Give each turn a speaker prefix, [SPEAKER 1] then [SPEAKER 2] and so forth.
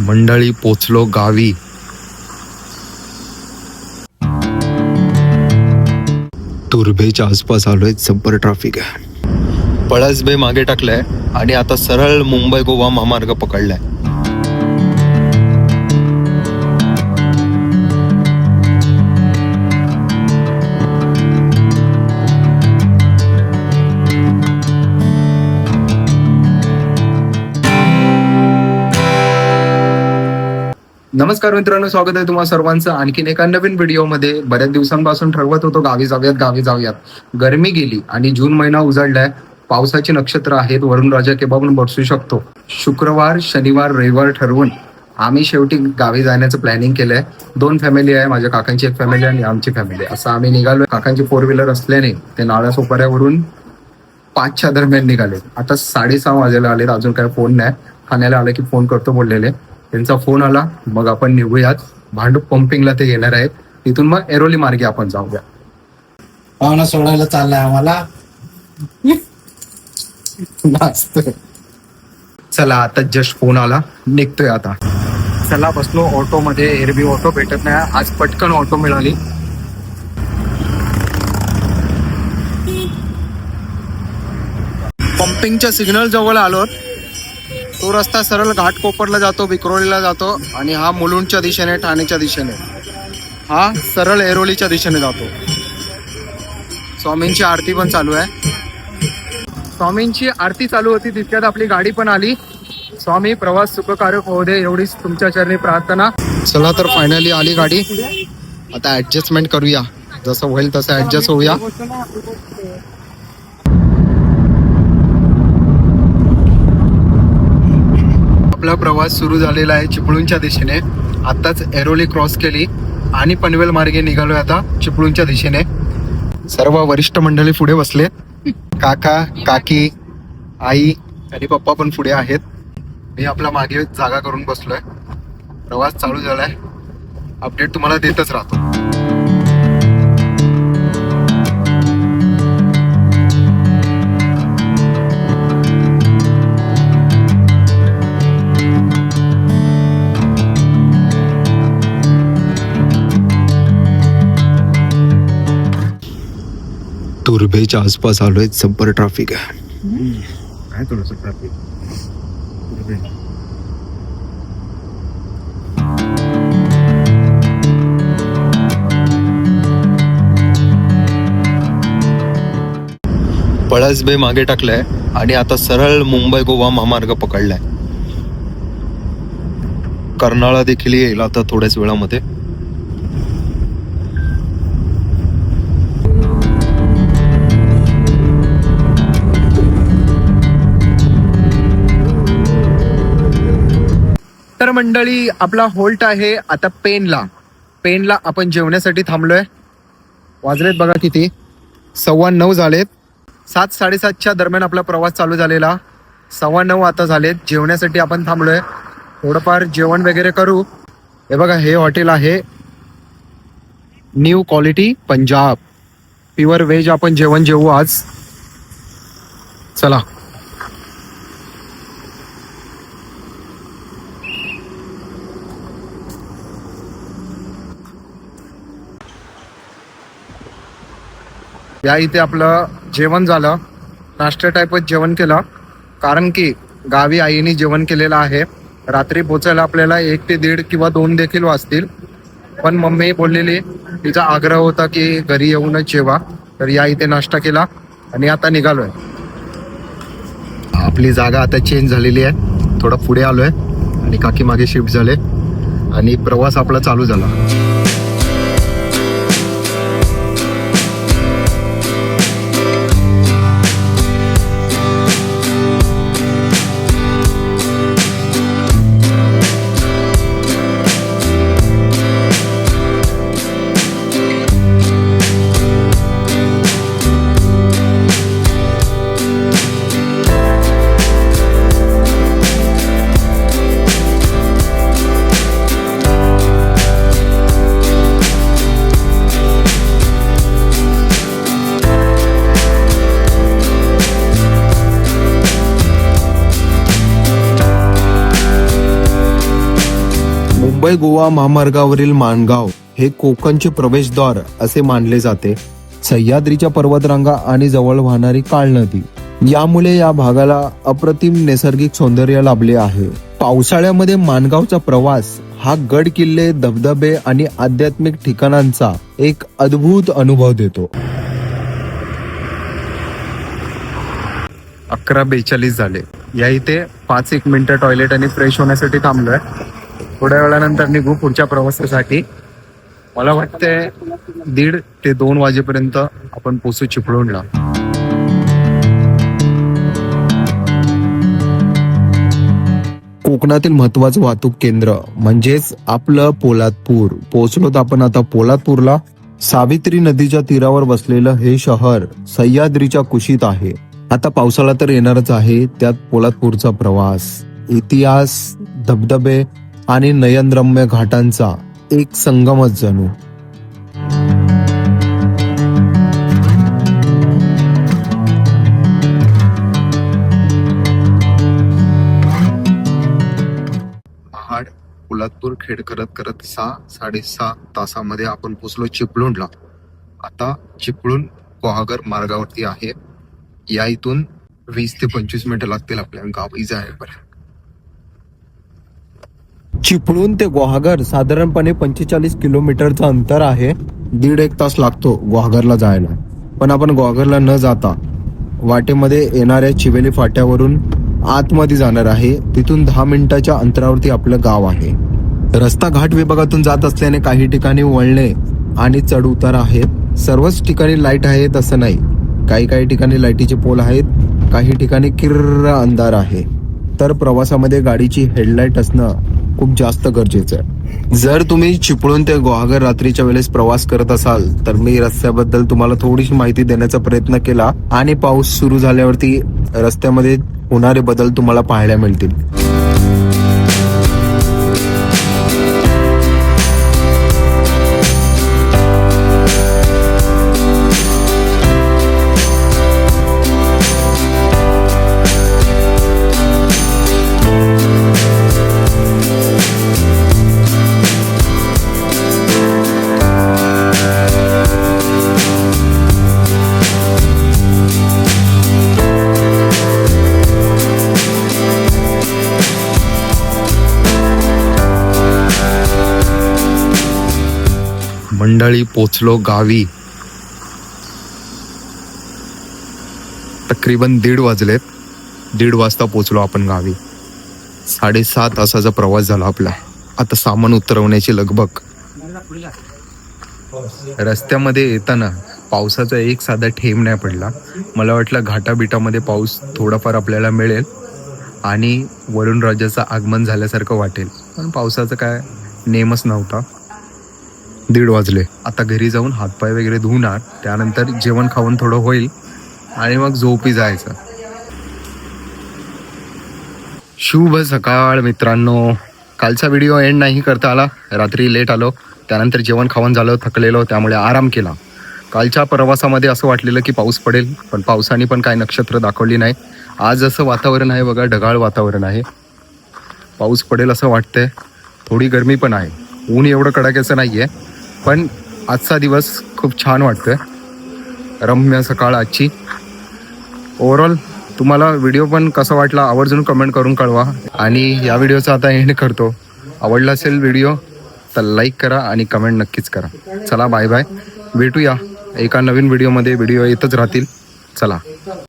[SPEAKER 1] मंडळी पोचलो गावी. तुर्भेच्या आसपास आलोय. जब्बर ट्रॅफिक आहे. पळसबे मागे टाकलाय आणि आता सरळ मुंबई गोवा महामार्ग पकडलाय. नमस्कार मित्रांनो, स्वागत आहे तुम्हा सर्वांचं आणखीन एका नवीन व्हिडिओमध्ये. बऱ्याच दिवसांपासून ठरवत होतो गावी जाऊयात. गरमी गेली आणि जून महिना उजाडलाय. पावसाची नक्षत्र आहेत. वरुण राजा केव्हा बसू शकतो. शुक्रवार, शनिवार, रविवार ठरवून आम्ही शेवटी गावी जाण्याचं प्लॅनिंग केलंय. 2 फॅमिली आहे. माझ्या काकांची एक फॅमिली आणि आमची फॅमिली. असं आम्ही निघालोय. काकांची 4 व्हीलर असल्याने ते नाळा सोपाऱ्यावरून 5च्या दरम्यान निघाले. आता 6:30 वाजायला आलेत. अजून काय फोन नाही. ठाण्याला आलं की फोन करतो बोललेले. त्यांचा फोन आला. मग आपण निघूयात. भांडूप पंपिंगला ते येणार आहेत. तिथून मग एरोली मार्गे आपण जाऊया.
[SPEAKER 2] पाहुणा सोडायला चाललाय आम्हाला.
[SPEAKER 1] चला, आता जस्ट फोन आला. निघतोय आता. चला, बसलो ऑटो मध्ये. एरबी ऑटो भेटत नाही आज. पटकन ऑटो मिळाली. पंपिंगच्या सिग्नल जवळ आलो. तो रस्ता सरळ घाटकोपरला जातो, विक्रोळीला जातो आणि हा मुलुंडच्या दिशेने, ठाण्याच्या दिशेने. हा सरळ एरोलीच्या दिशेने जातो. स्वामींची आरती पण चालू आहे. स्वामींची आरती चालू होती तितक्यात आपली गाडी पण आली. स्वामी प्रवास सुखकारक होऊ दे एवढीच तुमच्या चरणी प्रार्थना. चला तर फायनली आली गाडी. आता ऍडजस्टमेंट करूया. जसं होईल तसं ऍडजस्ट होऊया. आपला प्रवास सुरू झालेला आहे चिपळूणच्या दिशेने. आताच एरोली क्रॉस केली आणि पनवेल मार्गे निघालोय आता चिपळूणच्या दिशेने. सर्व वरिष्ठ मंडळी पुढे बसले. काका, काकी, आई आणि पप्पा पण पुढे आहेत. मी आपला मागे जागा करून बसलोय. प्रवास चालू झालाय. अपडेट तुम्हाला देतच राहतो. तुर्भेच्या आसपास आलोय. जब्बर ट्रॅफिक आहे.
[SPEAKER 2] काय थोडस ट्रॅफिक.
[SPEAKER 1] पळसबे मागे टाकलाय आणि आता सरळ मुंबई गोवा महामार्ग पकडलाय. कर्नाळा देखील येईल आता थोड्याच वेळामध्ये. तर मंडळी, आपला होल्ट आहे आता पेनला आपण जेवण्यासाठी थांबलोय. वाजलेत बघा किती, 9:15 झालेत. 7-7:30च्या दरम्यान आपला प्रवास चालू झालेला. 9:15 आता झालेत. जेवण्यासाठी आपण थांबलोय. थोडंफार जेवण वगैरे करू. हे बघा, हे हॉटेल आहे new quality Punjab. Pure veg आपण जेवण जेवू आज. चला. या इथे आपलं जेवण झालं. नाश्ता टाईपच जेवण केलं. कारण की गावी आईने जेवण केलेलं आहे. रात्री पोचायला आपल्याला 1 ते 1.5 किंवा 2 देखील वाजतील. पण मम्मी बोललेली, तिचा आग्रह होता की घरी येऊनच जेवा. तर या इथे नाश्ता केला आणि आता निघालोय. आपली जागा आता चेंज झालेली आहे. थोडं पुढे आलोय आणि काकी मागे शिफ्ट झाले आणि प्रवास आपला चालू झाला.
[SPEAKER 3] मुंबई गोवा महामार्गावरील माणगाव हे कोकणचे प्रवेशद्वार असे मानले जाते. सह्याद्रीच्या पर्वतरांगा आणि जवळ वाहणारी काळ नदी यामुळे या भागाला अप्रतिम नैसर्गिक सौंदर्य लाभले आहे. पावसाळ्यामध्ये माणगावचा प्रवास हा गड किल्ले, धबधबे आणि आध्यात्मिक ठिकाणांचा एक अद्भुत अनुभव देतो.
[SPEAKER 1] 11:42 झाले. या इथे 5-1 मिनिटं टॉयलेट आणि फ्रेश होण्यासाठी थांबलोय. थोड्या वेळानंतर निघू पुढच्या प्रवासासाठी. मला वाटतंय 1:30 ते 2 वाजेपर्यंत आपण पोचू चिपळूणला.
[SPEAKER 3] कोकणातील महत्वाचं वाहतूक केंद्र म्हणजेच आपलं पोलादपूर. पोहोचलोत आपण आता पोलादपूरला. सावित्री नदीच्या तीरावर बसलेलं हे शहर सह्याद्रीच्या कुशीत आहे. आता पावसाळा तर येणारच आहे, त्यात पोलादपूरचा प्रवास, इतिहास, धबधबे आणि नयनरम्य घाटांचा एक संगमच जणू.
[SPEAKER 1] महाड पोलादपूर खेड करत करत 6-6.5 तासामध्ये आपण पोचलो चिपळूणला. आता चिपळूण गुहागर मार्गावरती आहे. या इथून 20 ते 25 मिनिटं लागतील आपल्या गावी जायपर्यंत.
[SPEAKER 3] चिपळूण ते गुहागर साधारणपणे 45 किलोमीटरचं अंतर आहे. 1.5 तास लागतो गुहागरला जायला. पण आपण गुहागरला न जाता वाटेमध्ये येणाऱ्या चिवेली फाट्यावरून आतमध्ये जाणार आहे. तिथून 10 मिनिटाच्या अंतरावरती आपलं गाव आहे. रस्ता घाट विभागातून जात असल्याने काही ठिकाणी वळणे आणि चढ उतार आहेत. सर्वच ठिकाणी लाईट आहेत असं नाही. काही ठिकाणी लाईटीचे पोल आहेत, काही ठिकाणी किर्र अंधार आहे. तर प्रवासामध्ये गाडीची हेडलाईट असणं खूप जास्त गरजेचं आहे. जर तुम्ही चिपळूण ते गुहागर रात्रीच्या वेळेस प्रवास करत असाल तर मी रस्त्याबद्दल तुम्हाला थोडीशी माहिती देण्याचा प्रयत्न केला आणि पाऊस सुरू झाल्यावरती रस्त्यामध्ये होणारे बदल तुम्हाला पाहायला मिळतील.
[SPEAKER 1] मंडळी पोचलो गावी. तकरीबन 1:30 वाजलेत. 1:30 वाजता पोचलो आपण गावी. 6.5 तासाचा प्रवास झाला आपला. आता सामान उतरवण्याची लगबग. रस्त्यामध्ये येताना पावसाचा एक साधा थेंब नाही पडला. मला वाटलं घाटाबिटामध्ये पाऊस थोडाफार आपल्याला मिळेल आणि वरुण राजाचं आगमन झाल्यासारखं वाटेल, पण पावसाचा काय नेमच नव्हता. 1:30 वाजले. आता घरी जाऊन हातपाय वगैरे धुवणार, त्यानंतर जेवण खाऊन थोडं होईल आणि मग झोपी जायचं. शुभ सकाळ मित्रांनो. कालचा व्हिडिओ एंड नाही करता आला, रात्री लेट आलो, त्यानंतर जेवण खाऊन झालं, थकलेलो, त्यामुळे आराम केला. कालच्या प्रवासामध्ये असं वाटलेलं की पाऊस पडेल, पण पावसाने पण काय नक्षत्र दाखवली नाही. आज असं वातावरण आहे बघा, ढगाळ वातावरण आहे. पाऊस पडेल असं वाटतंय. थोडी गरमी पण आहे. ऊन एवढं कडाक्याचं नाही आहे, पण आजचा दिवस खूप छान वाटतोय. रम्य सकाळ आजची. ओव्हरऑल तुम्हाला व्हिडिओ पण कसा वाटला आवर्जून कमेंट करून कळवा. आणि या व्हिडिओचा आता एंड करतो. आवडला असेल व्हिडिओ तर लाईक करा आणि कमेंट नक्कीच करा. चला बाय बाय. भेटूया एका नवीन व्हिडिओमध्ये. व्हिडिओ येतच राहतील. चला.